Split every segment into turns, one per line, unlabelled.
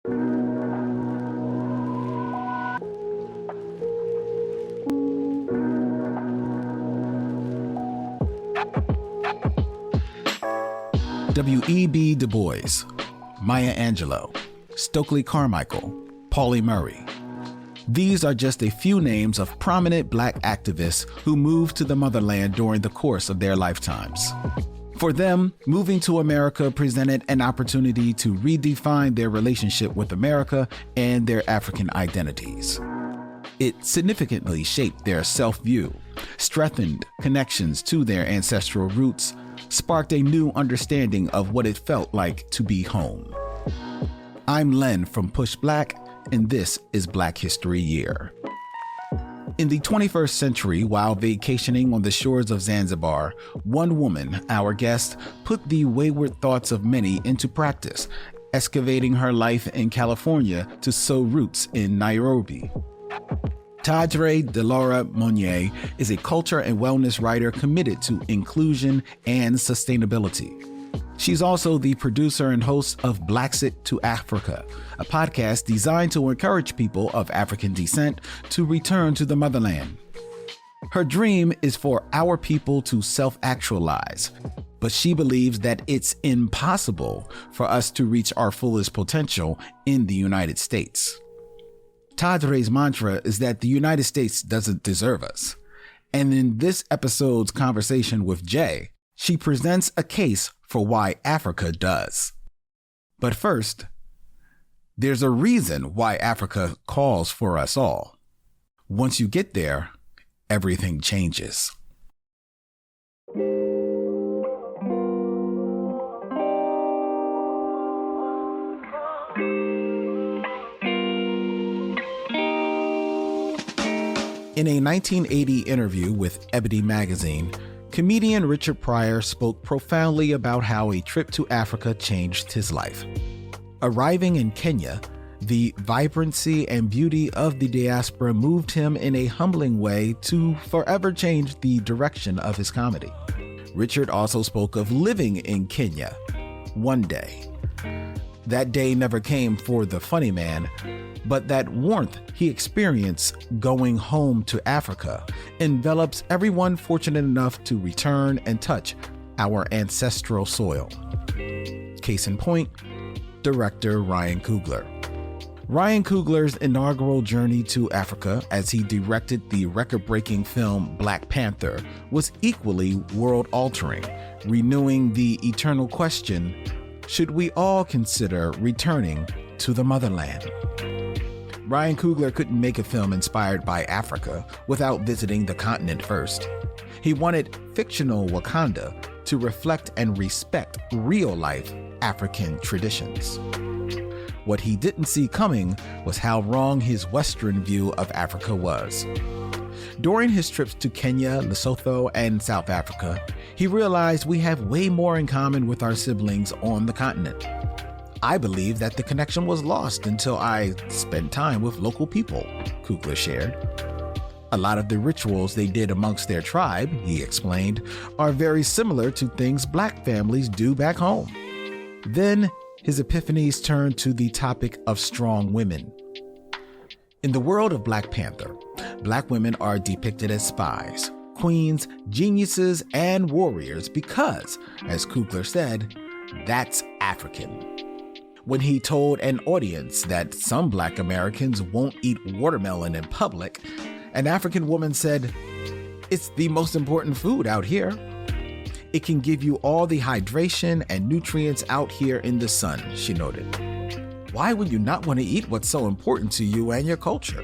W.E.B. DuBois, Maya Angelou, Stockley Carmichael, Pauli Murray. These are just a few names of prominent Black activists who moved to the motherland during the course of their lifetimes. For them, moving to America presented an opportunity to redefine their relationship with America and their African identities. It significantly shaped their self-view, strengthened connections to their ancestral roots, sparked a new understanding of what it felt like to be home. I'm Len from Push Black, and this is Black History Year. In the 21st century, while vacationing on the shores of Zanzibar, one woman, our guest, put the wayward thoughts of many into practice, excavating her life in California to sow roots in Nairobi. Toddré DaLaura Monier is a culture and wellness writer committed to inclusion and sustainability. She's also the producer and host of Blaxit to Africa, a podcast designed to encourage people of African descent to return to the motherland. Her dream is for our people to self-actualize, but she believes that it's impossible for us to reach our fullest potential in the United States. Toddré's mantra is that the United States doesn't deserve us. And in this episode's conversation with Jay, she presents a case for why Africa does. But first, there's a reason why Africa calls for us all. Once you get there, everything changes. In a 1980 interview with Ebony magazine, comedian Richard Pryor spoke profoundly about how a trip to Africa changed his life. Arriving in Kenya, the vibrancy and beauty of the diaspora moved him in a humbling way to forever change the direction of his comedy. Richard also spoke of living in Kenya one day. That day never came for the funny man, but that warmth he experienced going home to Africa envelops everyone fortunate enough to return and touch our ancestral soil. Case in point, director Ryan Coogler. Ryan Coogler's inaugural journey to Africa as he directed the record-breaking film Black Panther was equally world-altering, renewing the eternal question, should we all consider returning to the motherland? Ryan Coogler couldn't make a film inspired by Africa without visiting the continent first. He wanted fictional Wakanda to reflect and respect real-life African traditions. What he didn't see coming was how wrong his Western view of Africa was. During his trips to Kenya, Lesotho, and South Africa, he realized we have way more in common with our siblings on the continent. I believe that the connection was lost until I spent time with local people, Coogler shared. A lot of the rituals they did amongst their tribe, he explained, are very similar to things Black families do back home. Then his epiphanies turned to the topic of strong women. In the world of Black Panther, Black women are depicted as spies, queens, geniuses, and warriors because, as Coogler said, that's African. When he told an audience that some Black Americans won't eat watermelon in public, an African woman said, "It's the most important food out here. It can give you all the hydration and nutrients out here in the sun," she noted. Why would you not want to eat what's so important to you and your culture?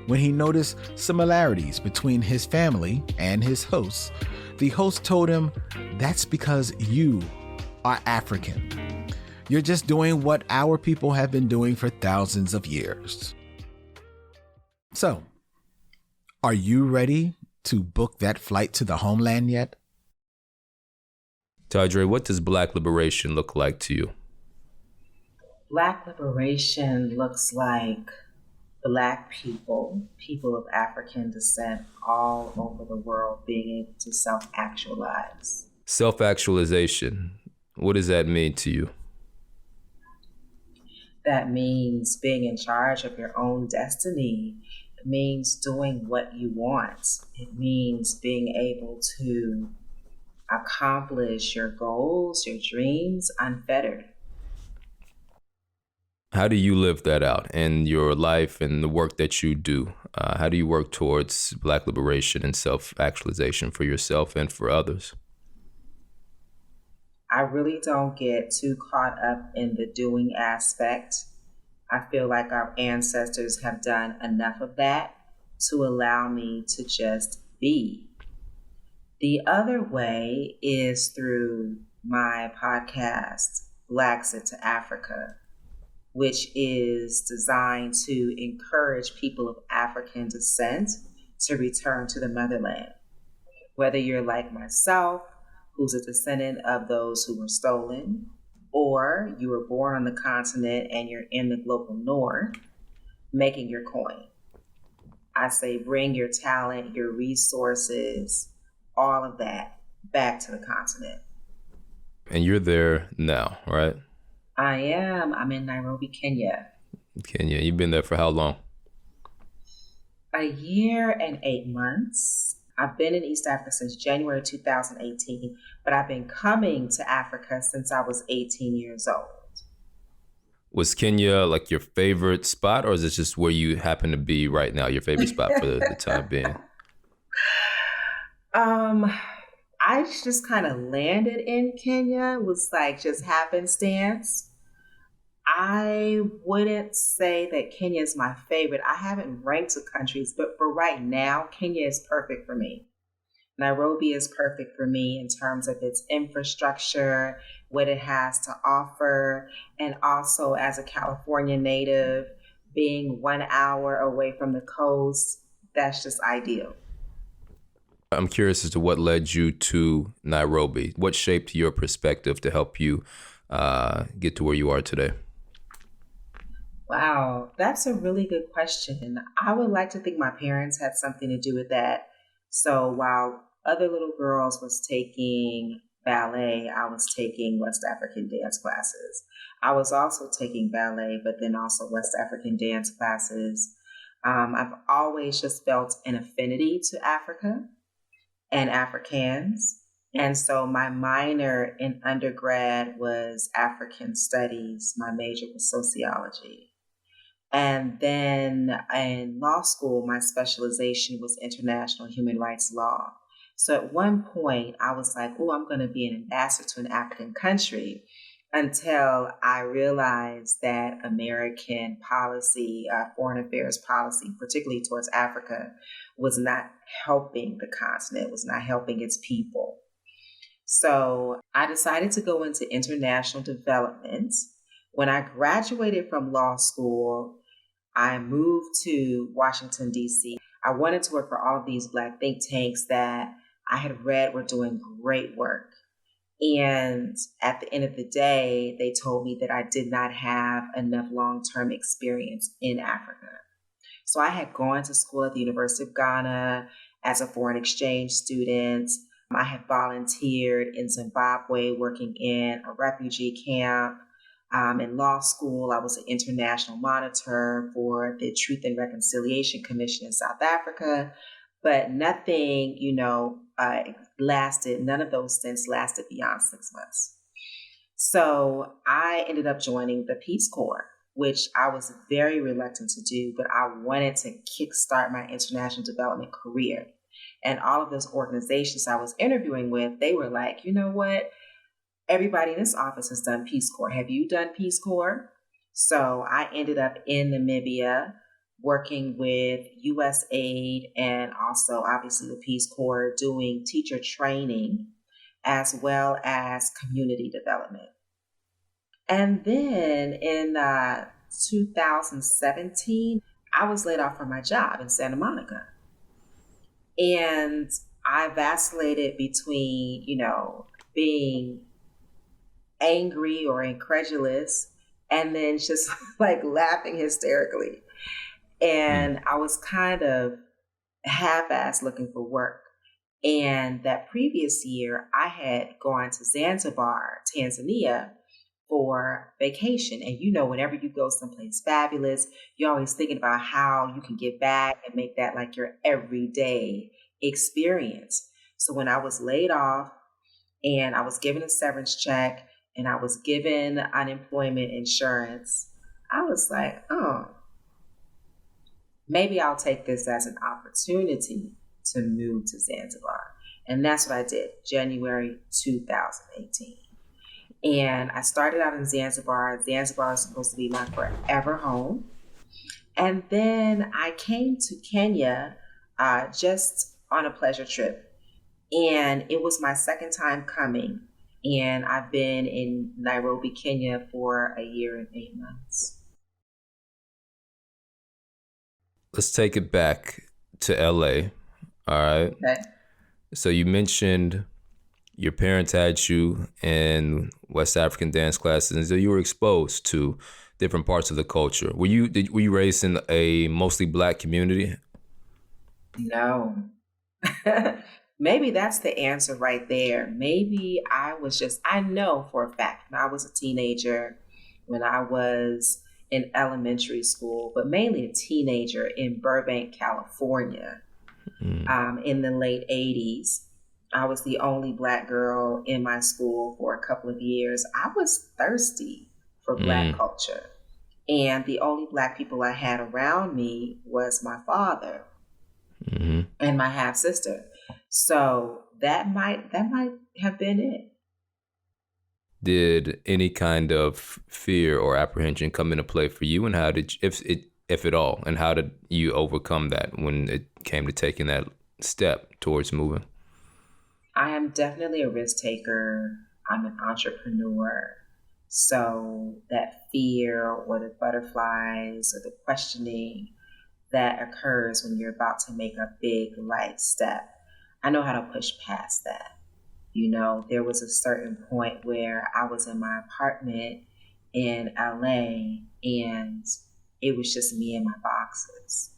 When he noticed similarities between his family and his hosts, the host told him, "That's because you are African. You're just doing what our people have been doing for thousands of years." So, are you ready to book that flight to the homeland yet?
Toddré, what does Black liberation look like to you?
Black liberation looks like Black people, people of African descent all over the world being able to self-actualize.
Self-actualization, what does that mean to you?
That means being in charge of your own destiny. It means doing what you want. It means being able to accomplish your goals, your dreams unfettered.
How do you live that out in your life and the work that you do? How do you work towards Black liberation and self-actualization for yourself and for others?
I really don't get too caught up in the doing aspect. I feel like our ancestors have done enough of that to allow me to just be. The other way is through my podcast, Blaxit to Africa, which is designed to encourage people of African descent to return to the motherland. Whether you're like myself, who's a descendant of those who were stolen, or you were born on the continent and you're in the global north, making your coin. I say bring your talent, your resources, all of that back to the continent.
And you're there now, right?
I am. I'm in Nairobi, Kenya.
Kenya, you've been there for how long?
A year and 8 months. I've been in East Africa since January 2018, but I've been coming to Africa since I was 18 years old.
Was Kenya like your favorite spot, or is it just where you happen to be right now, your favorite spot for the time being?
I just kind of landed in Kenya. It was like just happenstance. I wouldn't say that Kenya is my favorite. I haven't ranked the countries, but for right now, Kenya is perfect for me. Nairobi is perfect for me in terms of its infrastructure, what it has to offer, and also as a California native, being 1 hour away from the coast, that's just ideal.
I'm curious as to what led you to Nairobi. What shaped your perspective to help you get to where you are today?
Wow, that's a really good question. I would like to think my parents had something to do with that. So while other little girls was taking ballet, I was taking West African dance classes. I was also taking ballet, but then also West African dance classes. I've always just felt an affinity to Africa and Africans. And so my minor in undergrad was African studies. My major was sociology. And then in law school, my specialization was international human rights law. So at one point, I was like, oh, I'm going to be an ambassador to an African country, until I realized that American policy, foreign affairs policy, particularly towards Africa, was not helping the continent, was not helping its people. So I decided to go into international development. When I graduated from law school, I moved to Washington, D.C. I wanted to work for all of these Black think tanks that I had read were doing great work. And at the end of the day, they told me that I did not have enough long-term experience in Africa. So I had gone to school at the University of Ghana as a foreign exchange student. I had volunteered in Zimbabwe working in a refugee camp. In law school, I was an international monitor for the Truth and Reconciliation Commission in South Africa, but nothing, lasted. None of those stints lasted beyond 6 months. So I ended up joining the Peace Corps, which I was very reluctant to do, but I wanted to kickstart my international development career. And all of those organizations I was interviewing with, they were like, you know what? Everybody in this office has done Peace Corps. Have you done Peace Corps? So I ended up in Namibia working with USAID and also obviously the Peace Corps doing teacher training as well as community development. And then in 2017, I was laid off from my job in Santa Monica. And I vacillated between, being angry or incredulous and then just like laughing hysterically. And I was kind of half-assed looking for work. And that previous year, I had gone to Zanzibar, Tanzania, for vacation. And you know, whenever you go someplace fabulous, you're always thinking about how you can get back and make that like your everyday experience. So when I was laid off and I was given a severance check and I was given unemployment insurance, I was like, oh, maybe I'll take this as an opportunity to move to Zanzibar. And that's what I did, January 2018. And I started out in Zanzibar. Zanzibar was supposed to be my forever home. And then I came to Kenya just on a pleasure trip. And it was my second time coming. And I've been in Nairobi, Kenya for a year and 8 months.
Let's take it back to LA. All right.
Okay.
So you mentioned your parents had you in West African dance classes, and so you were exposed to different parts of the culture. Were you raised in a mostly Black community?
No. Maybe that's the answer right there. Maybe I know for a fact when I was a teenager, when I was in elementary school, but mainly a teenager in Burbank, California, in the late 80s. I was the only Black girl in my school for a couple of years. I was thirsty for Black culture. And the only Black people I had around me was my father and my half sister. So that might have been it.
Did any kind of fear or apprehension come into play for you, and how did you, if at all, and how did you overcome that when it came to taking that step towards moving?
I am definitely a risk taker. I'm an entrepreneur. So that fear or the butterflies or the questioning that occurs when you're about to make a big life step, I know how to push past that. You know, there was a certain point where I was in my apartment in LA and it was just me and my boxes.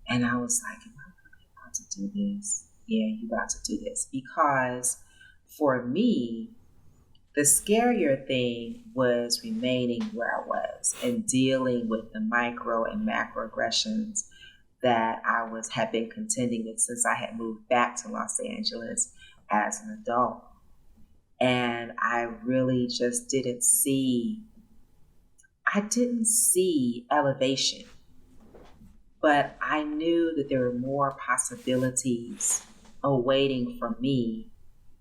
And I was like, am I really about to do this? Yeah, you about to do this. Because for me, the scarier thing was remaining where I was and dealing with the micro and macroaggressions that had been contending with since I had moved back to Los Angeles as an adult. And I really just didn't see elevation, but I knew that there were more possibilities awaiting for me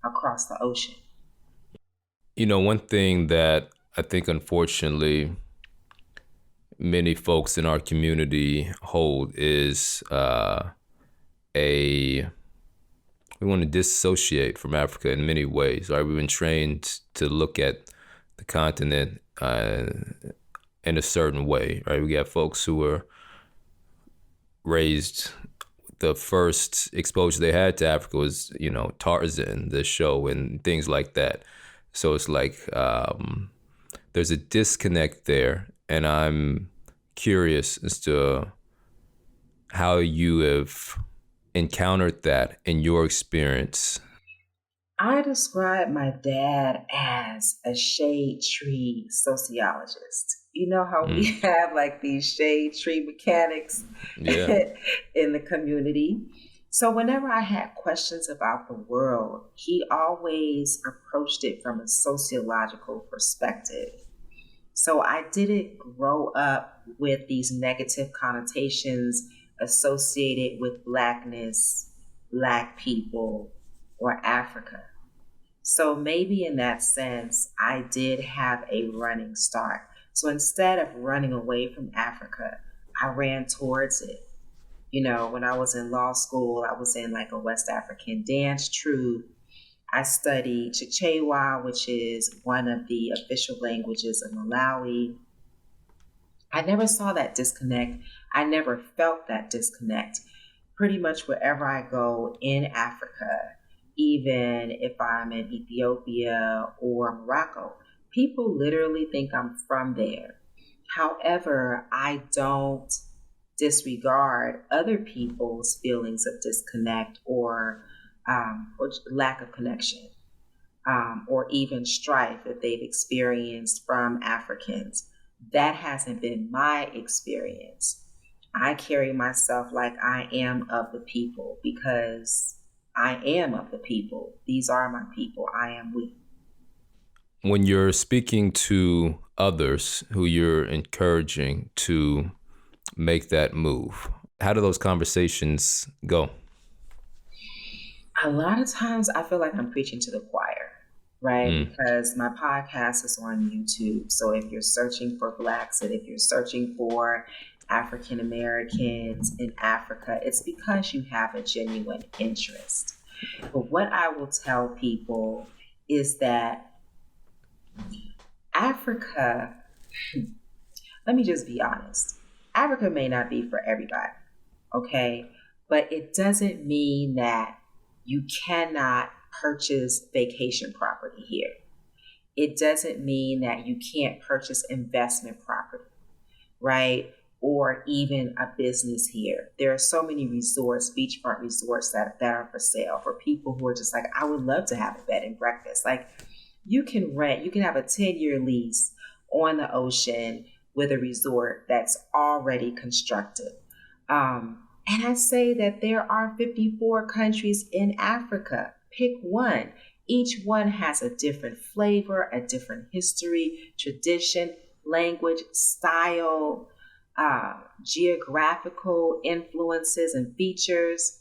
across the ocean.
You know, one thing that I think, unfortunately, many folks in our community hold is we want to dissociate from Africa in many ways. Right? We've been trained to look at the continent in a certain way. Right? We got folks who were raised. The first exposure they had to Africa was, you know, Tarzan, the show, and things like that. So it's like there's a disconnect there, and I'm curious as to how you have encountered that in your experience.
I describe my dad as a shade tree sociologist. You know how we have like these shade tree mechanics in the community? So whenever I had questions about the world, he always approached it from a sociological perspective. So I didn't grow up with these negative connotations associated with Blackness, Black people, or Africa. So maybe in that sense, I did have a running start. So instead of running away from Africa, I ran towards it. You know, when I was in law school, I was in like a West African dance troupe. I studied Chichewa, which is one of the official languages of Malawi. I never saw that disconnect. I never felt that disconnect. Pretty much wherever I go in Africa, even if I'm in Ethiopia or Morocco, people literally think I'm from there. However, I don't disregard other people's feelings of disconnect or lack of connection. or even strife that they've experienced from Africans. That hasn't been my experience. I carry myself like I am of the people because I am of the people. These are my people. I am we.
When you're speaking to others who you're encouraging to make that move, how do those conversations go?
A lot of times I feel like I'm preaching to the choir, right? Because my podcast is on YouTube. So if you're searching for Blaxit, if you're searching for African Americans in Africa, it's because you have a genuine interest. But what I will tell people is that Africa, let me just be honest, Africa may not be for everybody, okay? But it doesn't mean that you cannot purchase vacation property here. It doesn't mean that you can't purchase investment property, right? Or even a business here. There are so many resorts, beachfront resorts that are for sale for people who are just like, I would love to have a bed and breakfast. Like you can have a 10-year lease on the ocean with a resort that's already constructed. And I say that there are 54 countries in Africa. Pick one. Each one has a different flavor, a different history, tradition, language, style, geographical influences and features.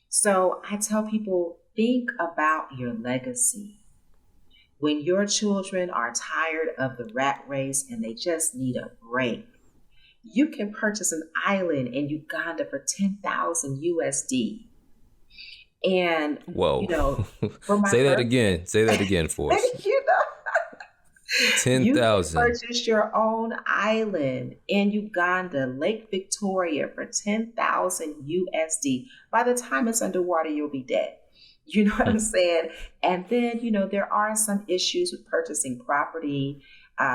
So I tell people, think about your legacy. When your children are tired of the rat race and they just need a break, you can purchase an island in Uganda for 10,000 USD. And,
whoa,
for my
Say that again for us. 10,000.
You can purchase your own island in Uganda, Lake Victoria, for 10,000 USD. By the time it's underwater, you'll be dead. You know what I'm saying? And then, there are some issues with purchasing property.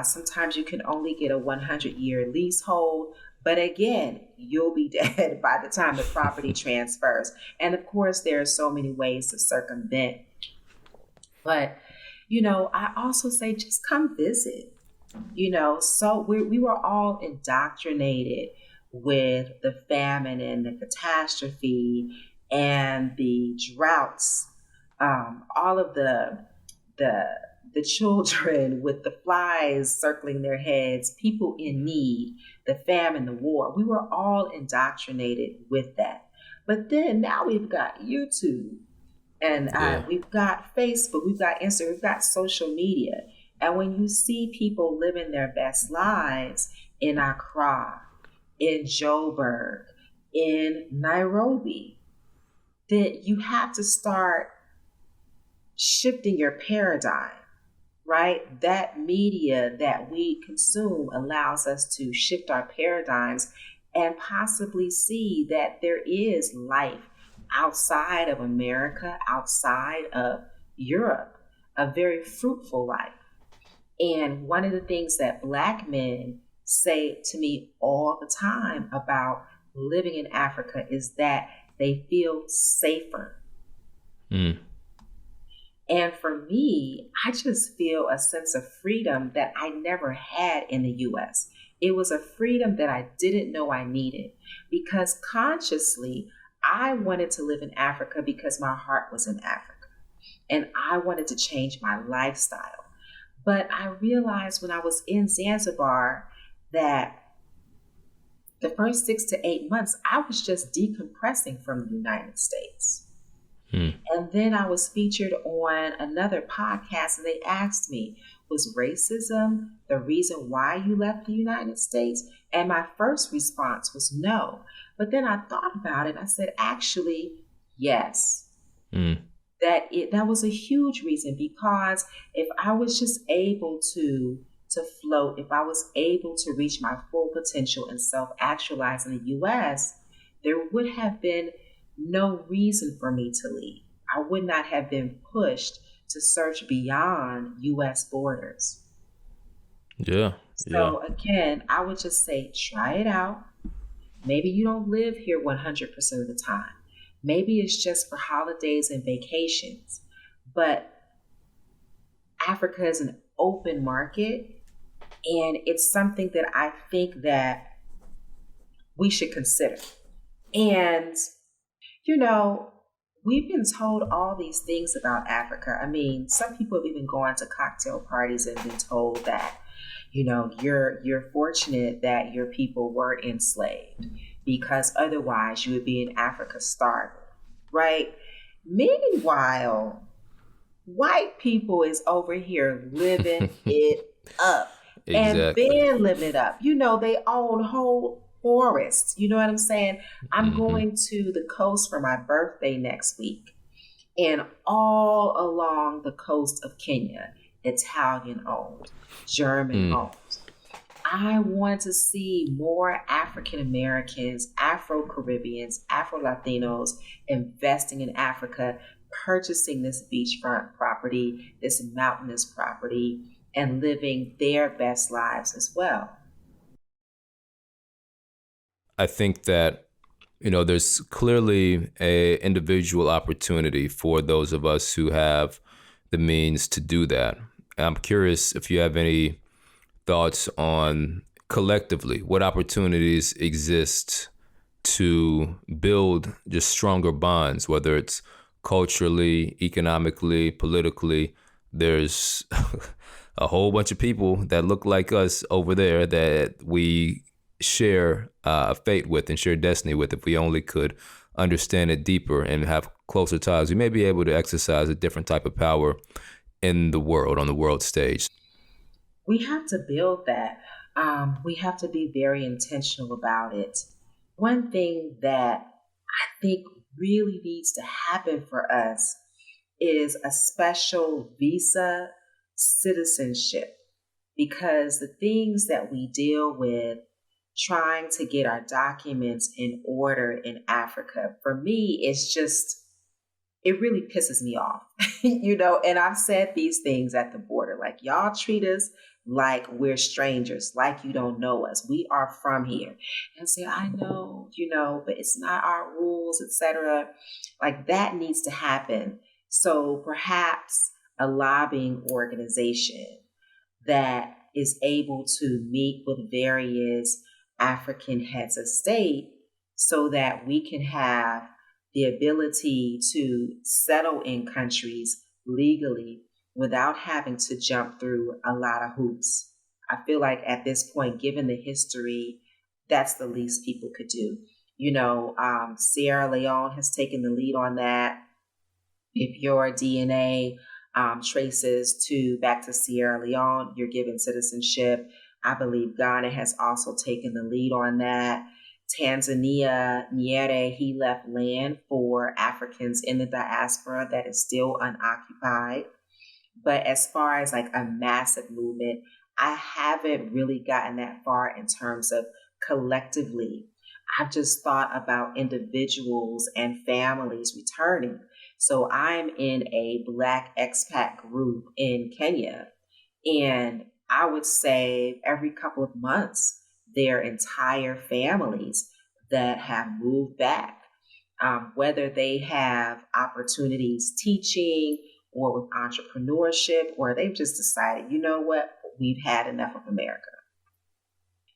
Sometimes you can only get a 100-year leasehold. But again, you'll be dead by the time the property transfers. And of course, there are so many ways to circumvent. But, I also say just come visit. So we were all indoctrinated with the famine and the catastrophe and the droughts, all of the children with the flies circling their heads, people in need, the famine, the war. We were all indoctrinated with that. But then now we've got YouTube and we've got Facebook, we've got Instagram, we've got social media. And when you see people living their best lives in Accra, in Joburg, in Nairobi, then you have to start shifting your paradigm. Right? That media that we consume allows us to shift our paradigms and possibly see that there is life outside of America, outside of Europe, a very fruitful life. And one of the things that Black men say to me all the time about living in Africa is that they feel safer. And for me, I just feel a sense of freedom that I never had in the U.S. It was a freedom that I didn't know I needed because consciously I wanted to live in Africa because my heart was in Africa and I wanted to change my lifestyle. But I realized when I was in Zanzibar that the first 6 to 8 months, I was just decompressing from the United States. And then I was featured on another podcast and they asked me, was racism the reason why you left the United States? And my first response was no. But then I thought about it. I said, actually, yes. That was a huge reason because if I was just able to float, if I was able to reach my full potential and self-actualize in the U.S., there would have been no reason for me to leave. I would not have been pushed to search beyond U.S. borders. So again, I would just say, try it out. Maybe you don't live here 100% of the time. Maybe it's just for holidays and vacations. But Africa is an open market, and it's something that I think that we should consider. And, you know, we've been told all these things about Africa. I mean, some people have even gone to cocktail parties and been told that, you know, you're fortunate that your people were enslaved because otherwise you would be in Africa starving, right? Meanwhile, white people is over here living it up.
Exactly.
And been living it up. You know, they own whole forests. You know what I'm saying? I'm going to the coast for my birthday next week. And all along the coast of Kenya, Italian owned, German owned. I want to see more African Americans, Afro Caribbeans, Afro Latinos investing in Africa, purchasing this beachfront property, this mountainous property, and living their best lives as well.
I think that, you know, there's clearly a individual opportunity for those of us who have the means to do that. I'm curious if you have any thoughts on collectively what opportunities exist to build just stronger bonds, whether it's culturally, economically, politically. There's a whole bunch of people that look like us over there that we share a fate with and share destiny with. If we only could understand it deeper and have closer ties, we may be able to exercise a different type of power in the world, on the world stage.
We have to build that. We have to be very intentional about it. One thing that I think really needs to happen for us is a special visa citizenship, because the things that we deal with trying to get our documents in order in Africa, for me, it's just, it really pisses me off, you know, and I've said these things at the border, like, y'all treat us like we're strangers, like you don't know us. We are from here. And say, I know, you know, but it's not our rules, etc. Like, that needs to happen. So perhaps a lobbying organization that is able to meet with various African heads of state so that we can have the ability to settle in countries legally without having to jump through a lot of hoops. I feel like at this point, given the history, that's the least people could do. You know, Sierra Leone has taken the lead on that. If your DNA traces back to Sierra Leone, you're given citizenship. I believe Ghana has also taken the lead on that. Tanzania, Nyerere, he left land for Africans in the diaspora that is still unoccupied. But as far as like a massive movement, I haven't really gotten that far in terms of collectively. I've just thought about individuals and families returning. So I'm in a Black expat group in Kenya, and I would say every couple of months, their entire families that have moved back, whether they have opportunities teaching or with entrepreneurship, or they've just decided, you know what, we've had enough of America.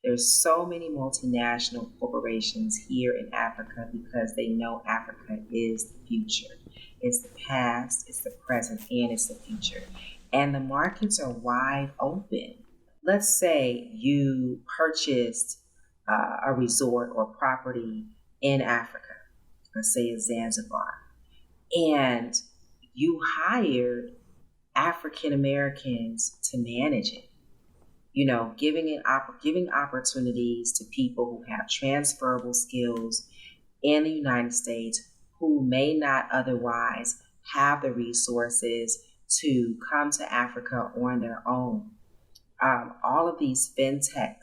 There's so many multinational corporations here in Africa because they know Africa is the future. It's the past, it's the present, and it's the future. And the markets are wide open. Let's say you purchased a resort or property in Africa, let's say in Zanzibar, and you hired African Americans to manage it. You know, giving opportunities to people who have transferable skills in the United States who may not otherwise have the resources to come to Africa on their own. All of these fintech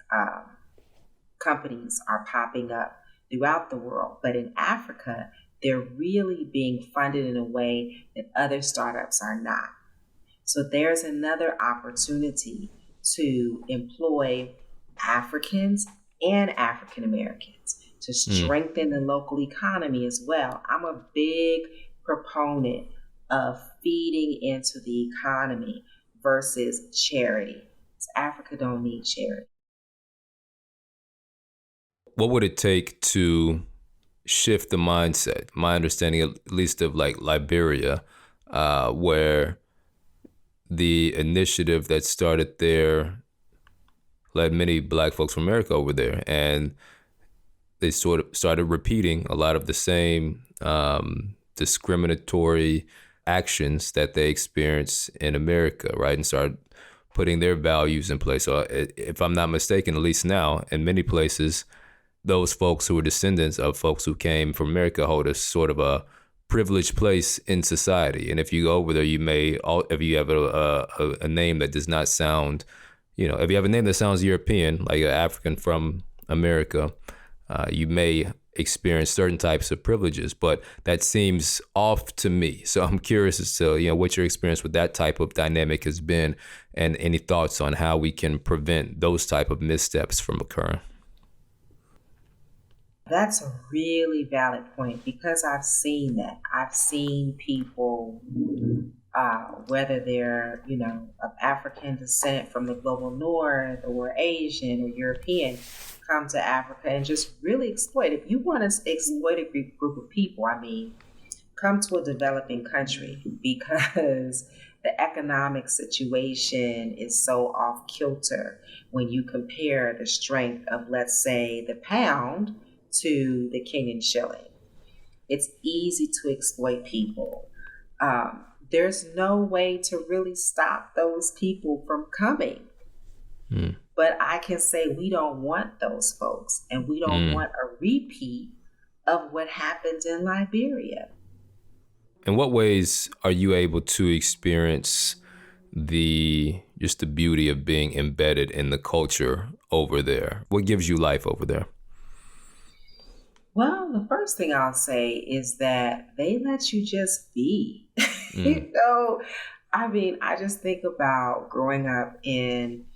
companies are popping up throughout the world, but in Africa, they're really being funded in a way that other startups are not. So there's another opportunity to employ Africans and African Americans to strengthen the local economy as well. I'm a big proponent of feeding into the economy versus charity. So Africa don't need charity.
What would it take to shift the mindset? My understanding, at least of like Liberia, where the initiative that started there led many Black folks from America over there, and they sort of started repeating a lot of the same discriminatory actions that they experienced in America, right? And started putting their values in place. So if I'm not mistaken, at least now, in many places, those folks who are descendants of folks who came from America hold a sort of a privileged place in society. And if you go over there, you may, if you have a name that does not sound, if you have a name that sounds European, like an African from America, you may experience certain types of privileges, but that seems off to me. So I'm curious as to, what your experience with that type of dynamic has been, and any thoughts on how we can prevent those type of missteps from occurring.
That's a really valid point, because I've seen that. I've seen people, whether they're, of African descent from the global north, or Asian or European, come to Africa and just really exploit. If you want to exploit a group of people, come to a developing country, because the economic situation is so off kilter when you compare the strength of, let's say, the pound to the Kenyan shilling. It's easy to exploit people. There's no way to really stop those people from coming. But I can say we don't want those folks, and we don't want a repeat of what happened in Liberia.
In what ways are you able to experience just the beauty of being embedded in the culture over there? What gives you life over there?
Well, the first thing I'll say is that they let you just be. I just think about growing up in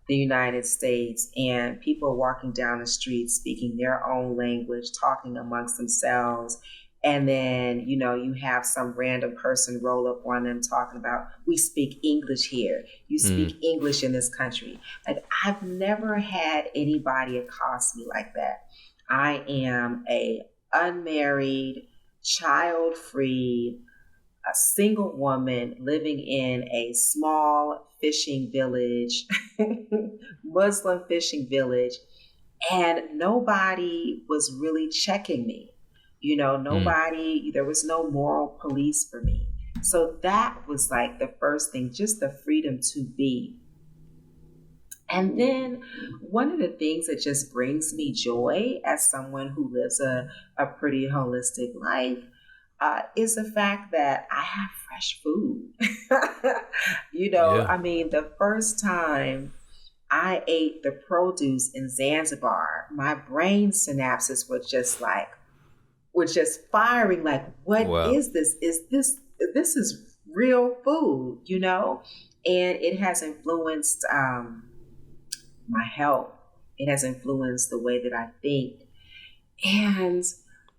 the United States, and people walking down the street speaking their own language, talking amongst themselves. And then, you have some random person roll up on them talking about, we speak English here. You speak English in this country. Like, I've never had anybody accost me like that. I am a unmarried, child-free, a single woman living in a small fishing village, Muslim fishing village, and nobody was really checking me. There was no moral police for me. So that was like the first thing, just the freedom to be. And then one of the things that just brings me joy as someone who lives a pretty holistic life is the fact that I have fresh food. The first time I ate the produce in Zanzibar, my brain synapses were just firing like, what is this? This is real food, And it has influenced my health. It has influenced the way that I think. And,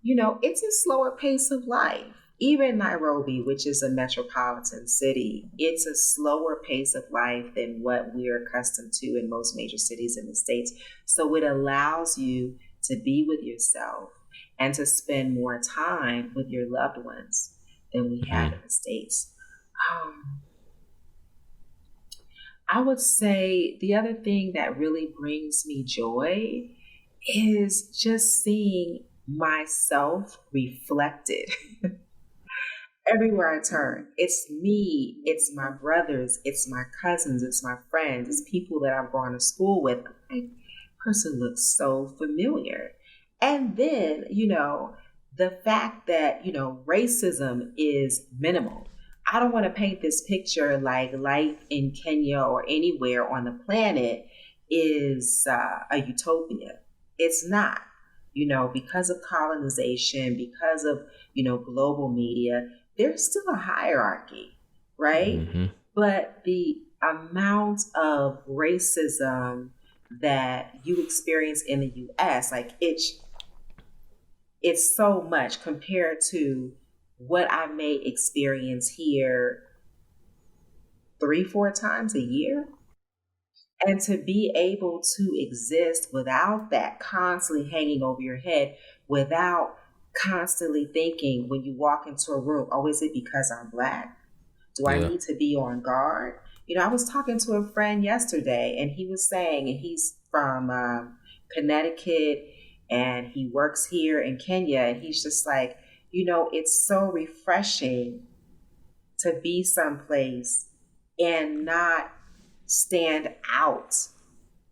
it's a slower pace of life. Even Nairobi, which is a metropolitan city, it's a slower pace of life than what we're accustomed to in most major cities in the States. So it allows you to be with yourself and to spend more time with your loved ones than we have in the States. I would say the other thing that really brings me joy is just seeing myself reflected everywhere I turn. It's me, it's my brothers, it's my cousins, it's my friends, it's people that I've gone to school with. Like, person looks so familiar. And then, the fact that, racism is minimal. I don't want to paint this picture like life in Kenya or anywhere on the planet is a utopia. It's not, because of colonization, because of, global media, there's still a hierarchy, right? Mm-hmm. But the amount of racism that you experience in the U.S., like it's so much compared to what I may experience here 3-4 times a year. And to be able to exist without that constantly hanging over your head, without constantly thinking when you walk into a room, oh, is it because I'm Black? Do I need to be on guard? You know, I was talking to a friend yesterday, and he was saying, and he's from Connecticut, and he works here in Kenya, and he's just like, you know, it's so refreshing to be someplace and not stand out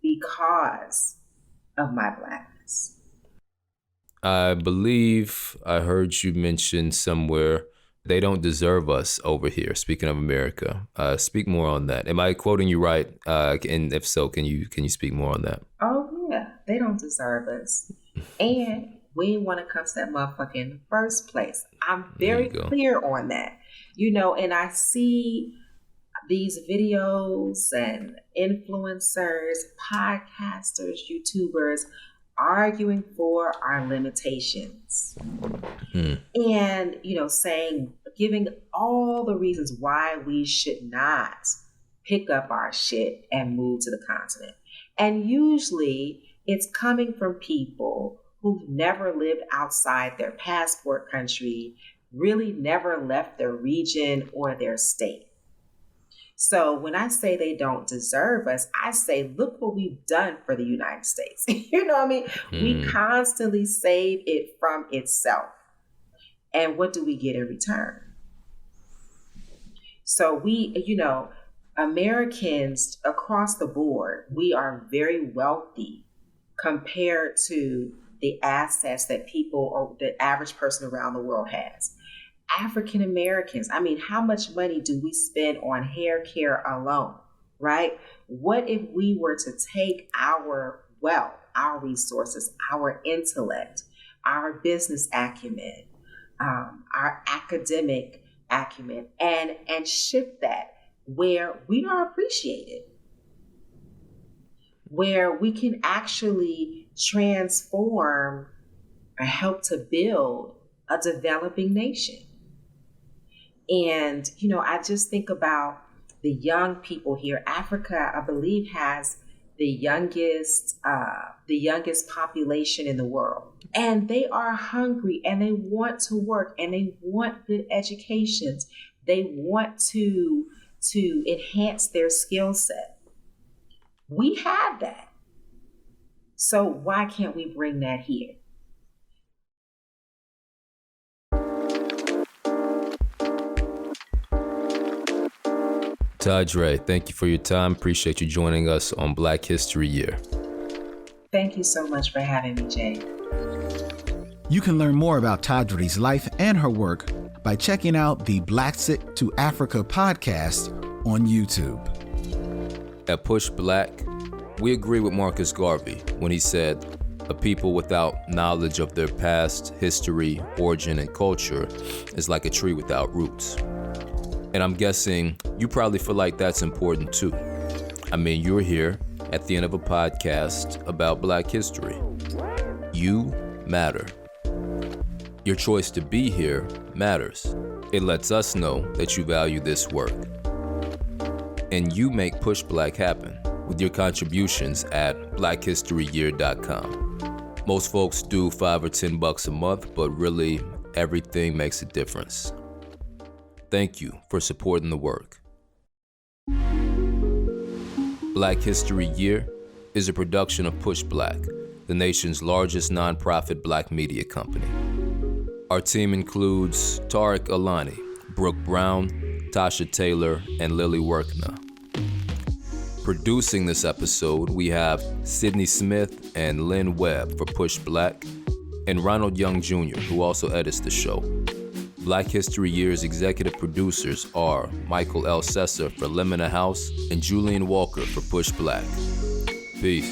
because of my Blackness.
I believe I heard you mention somewhere they don't deserve us over here. Speaking of America, speak more on that. Am I quoting you right? And if so, can you speak more on that?
Oh yeah, they don't deserve us, and we didn't want to come to that motherfucker in the first place. I'm very clear on that, you know. And I see these videos and influencers, podcasters, YouTubers arguing for our limitations. And, you know, giving all the reasons why we should not pick up our shit and move to the continent. And usually it's coming from people who've never lived outside their passport country, really never left their region or their state. So when I say they don't deserve us, I say, look what we've done for the United States. You know what I mean? We constantly save it from itself. And what do we get in return? So we, you know, Americans across the board, we are very wealthy compared to the assets that people or the average person around the world has. African Americans, I mean, how much money do we spend on hair care alone, right? What if we were to take our wealth, our resources, our intellect, our business acumen, our academic acumen, and shift that where we are appreciated, where we can actually transform or help to build a developing nation. And, you know, I just think about the young people here. Africa, I believe, has the youngest population in the world. And they are hungry and they want to work and they want good educations. They want to enhance their skill set. We have that. So why can't we bring that here?
Toddré, thank you for your time. Appreciate you joining us on Black History Year.
Thank you so much for having me, Jay.
You can learn more about Toddré's life and her work by checking out the Blaxit to Africa podcast on YouTube.
At Push Black, we agree with Marcus Garvey when he said, a people without knowledge of their past, history, origin, and culture is like a tree without roots. And I'm guessing you probably feel like that's important too. I mean, you're here at the end of a podcast about Black history. You matter. Your choice to be here matters. It lets us know that you value this work. And you make Push Black happen with your contributions at blackhistoryyear.com. Most folks do $5 or $10 a month, but really everything makes a difference. Thank you for supporting the work. Black History Year is a production of Push Black, the nation's largest nonprofit Black media company. Our team includes Tariq Alani, Brooke Brown, Tasha Taylor, and Lily Workna. Producing this episode, we have Sydney Smith and Lynn Webb for Push Black, and Ronald Young Jr., who also edits the show. Black History Year's executive producers are Michael L. Sesser for Lemon House and Julian Walker for Push Black. Peace.